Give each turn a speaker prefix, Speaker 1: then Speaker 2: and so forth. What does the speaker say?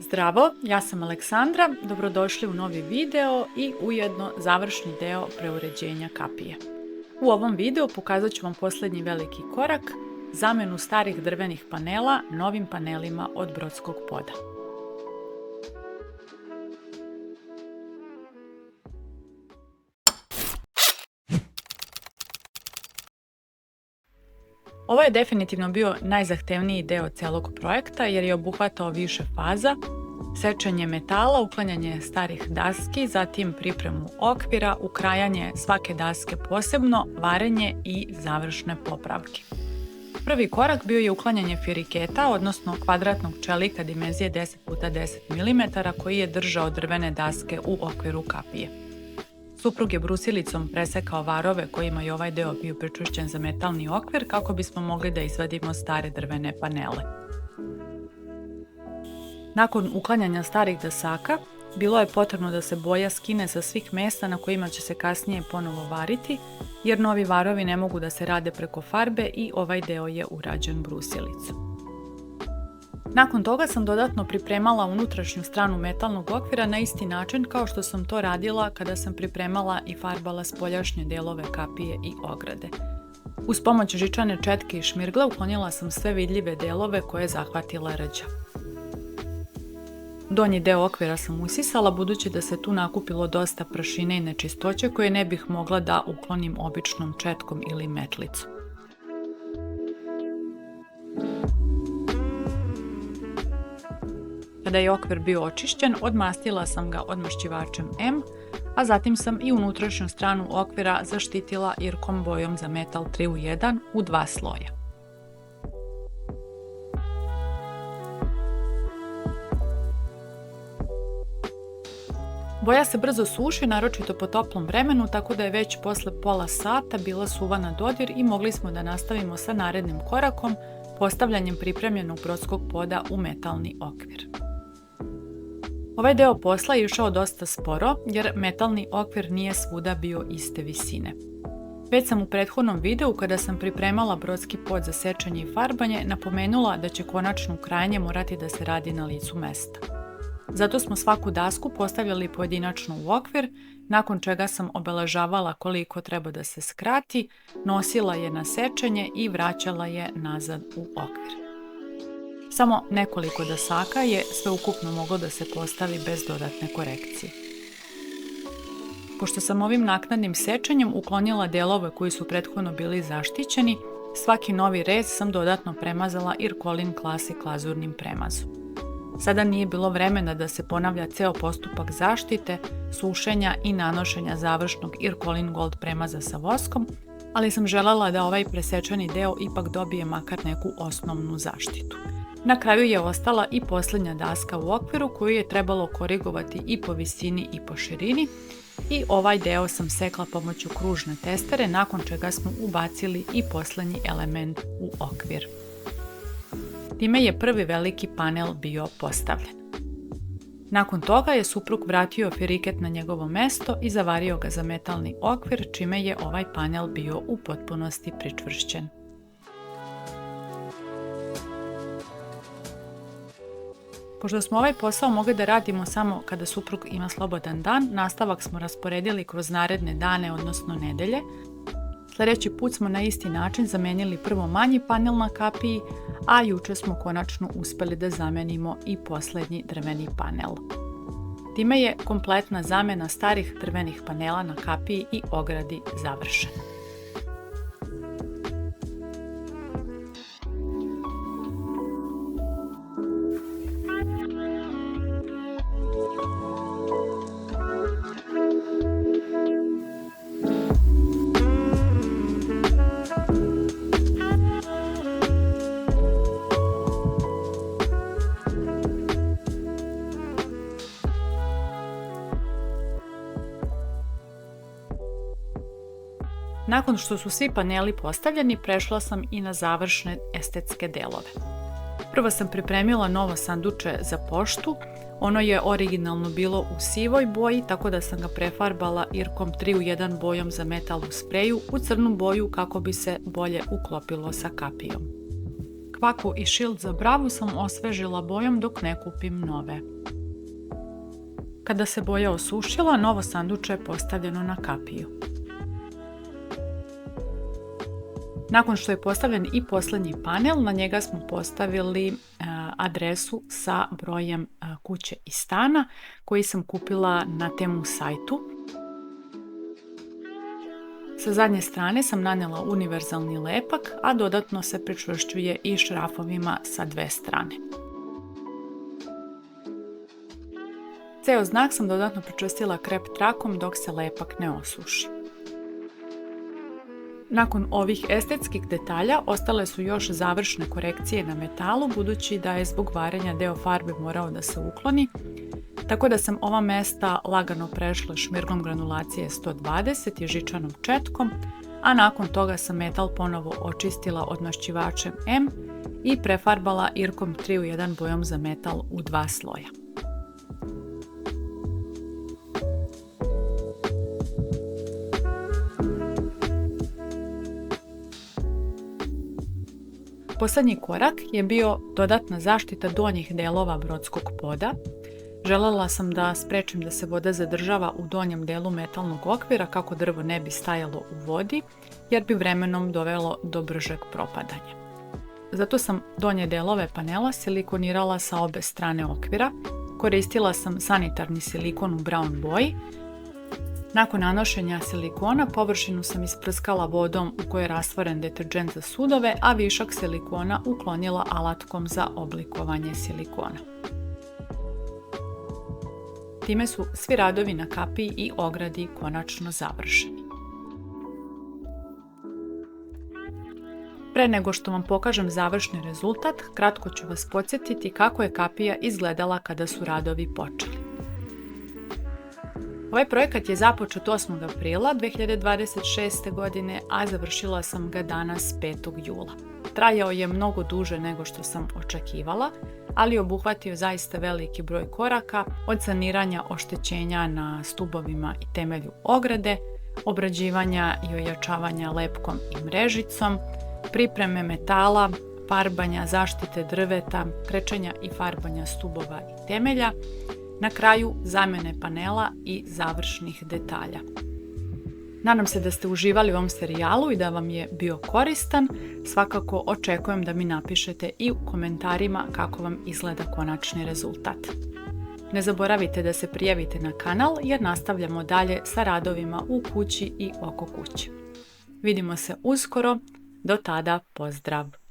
Speaker 1: Zdravo, ja sam Aleksandra, dobrodošli u novi video i ujedno završni deo preuređenja kapije. U ovom videu pokazat ću vam posljednji veliki korak, zamjenu starih drvenih panela novim panelima od brodskog poda. Ovo je definitivno bio najzahtevniji deo celog projekta jer je obuhvatao više faza: sečenje metala, uklanjanje starih daski, zatim pripremu okvira, ukrajanje svake daske posebno, varenje i završne popravke. Prvi korak bio je uklanjanje firiketa, odnosno kvadratnog čelika dimenzije 10x10 mm koji je držao drvene daske u okviru kapije. Suprug je brusilicom presekao varove kojima je ovaj deo bio pričvršćen za metalni okvir kako bismo mogli da izvadimo stare drvene panele. Nakon uklanjanja starih dasaka, bilo je potrebno da se boja skine sa svih mesta na kojima će se kasnije ponovo variti, jer novi varovi ne mogu da se rade preko farbe i ovaj deo je urađen brusilicom. Nakon toga sam dodatno pripremala unutrašnju stranu metalnog okvira na isti način kao što sam to radila kada sam pripremala i farbala spoljašnje delove kapije i ograde. Uz pomoć žičane četke i šmirgle uklonila sam sve vidljive delove koje je zahvatila rđa. Donji deo okvira sam usisala budući da se tu nakupilo dosta prašine i nečistoće koje ne bih mogla da uklonim običnom četkom ili metlicom. Kada je okvir bio očišćen, odmastila sam ga odmašćivačem M, a zatim sam i unutrašnju stranu okvira zaštitila irkom bojom za metal 3 u 2 sloja. Boja se brzo suši, naročito po toplom vremenu, tako da je već posle pola sata bila suva na dodir i mogli smo da nastavimo sa narednim korakom, postavljanjem pripremljenog brodskog poda u metalni okvir. Ovaj deo posla je išao dosta sporo jer metalni okvir nije svuda bio iste visine. Već sam u prethodnom videu kada sam pripremala brodski pod za sečenje i farbanje napomenula da će konačno ukrajanje morati da se radi na licu mesta. Zato smo svaku dasku postavljali pojedinačno u okvir, nakon čega sam obeležavala koliko treba da se skrati, nosila je na sečenje i vraćala je nazad u okvir. Samo nekoliko dasaka je sveukupno moglo da se postavi bez dodatne korekcije. Pošto sam ovim naknadnim sečenjem uklonila delove koji su prethodno bili zaštićeni, svaki novi rez sam dodatno premazala Irkolin Classic glazurnim premazom. Sada nije bilo vremena da se ponavlja ceo postupak zaštite, sušenja i nanošenja završnog Irkolin Gold premaza sa voskom, ali sam želela da ovaj presečeni deo ipak dobije makar neku osnovnu zaštitu. Na kraju je ostala i posljednja daska u okviru koju je trebalo korigovati i po visini i po širini i ovaj deo sam sekla pomoću kružne testere, nakon čega smo ubacili i posljednji element u okvir. Time je prvi veliki panel bio postavljen. Nakon toga je suprug vratio firiket na njegovo mesto i zavario ga za metalni okvir, čime je ovaj panel bio u potpunosti pričvršćen. Pošto smo ovaj posao mogli da radimo samo kada suprug ima slobodan dan, nastavak smo rasporedili kroz naredne dane, odnosno nedelje. Sljedeći put smo na isti način zamenili prvo manji panel na kapiji, a juče smo konačno uspeli da zamenimo i posljednji drveni panel. Time je kompletna zamena starih drvenih panela na kapiji i ogradi završena. Nakon što su svi paneli postavljeni, prešla sam i na završne estetske delove. Prvo sam pripremila novo sanduče za poštu. Ono je originalno bilo u sivoj boji, tako da sam ga prefarbala Irkom 3 bojom za metal u spreju u crnu boju kako bi se bolje uklopilo sa kapijom. Kvaku i šilt za bravu sam osvežila bojom dok ne kupim nove. Kada se boja osušila, novo sanduče je postavljeno na kapiju. Nakon što je postavljen i posljednji panel, na njega smo postavili adresu sa brojem kuće i stana koji sam kupila na Temu sajtu. Sa zadnje strane sam nanijela univerzalni lepak, a dodatno se pričvršćuje i šrafovima sa dve strane. Ceo znak sam dodatno pričvrstila krep trakom dok se lepak ne osuši. Nakon ovih estetskih detalja ostale su još završne korekcije na metalu, budući da je zbog varenja deo farbe morao da se ukloni, tako da sam ova mesta lagano prešla šmirglom granulacije 120 i žičanom četkom, a nakon toga sam metal ponovo očistila odmašćivačem M i prefarbala Irkom 3 u 1 bojom za metal u 2 sloja. Posljednji korak je bio dodatna zaštita donjih delova brodskog poda. Željela sam da sprečim da se voda zadržava u donjem delu metalnog okvira kako drvo ne bi stajalo u vodi, jer bi vremenom dovelo do bržeg propadanja. Zato sam donje delove panela silikonirala sa obe strane okvira. Koristila sam sanitarni silikon u brown boji. Nakon nanošenja silikona površinu sam isprskala vodom u kojoj je rastvoren deterdžent za sudove, a višak silikona uklonila alatkom za oblikovanje silikona. Time su svi radovi na kapiji i ogradi konačno završeni. Pre nego što vam pokažem završni rezultat, kratko ću vas podsjetiti kako je kapija izgledala kada su radovi počeli. Ovaj projekat je započet 8. aprila 2026. godine, a završila sam ga danas 5. jula. Trajao je mnogo duže nego što sam očekivala, ali obuhvatio zaista veliki broj koraka, od saniranja oštećenja na stubovima i temelju ograde, obrađivanja i ojačavanja lepkom i mrežicom, pripreme metala, farbanja, zaštite drveta, krečenja i farbanja stubova i temelja, na kraju zamjene panela i završnih detalja. Nadam se da ste uživali u ovom serijalu i da vam je bio koristan. Svakako očekujem da mi napišete i u komentarima kako vam izgleda konačni rezultat. Ne zaboravite da se prijavite na kanal jer nastavljamo dalje sa radovima u kući i oko kuće. Vidimo se uskoro, do tada pozdrav!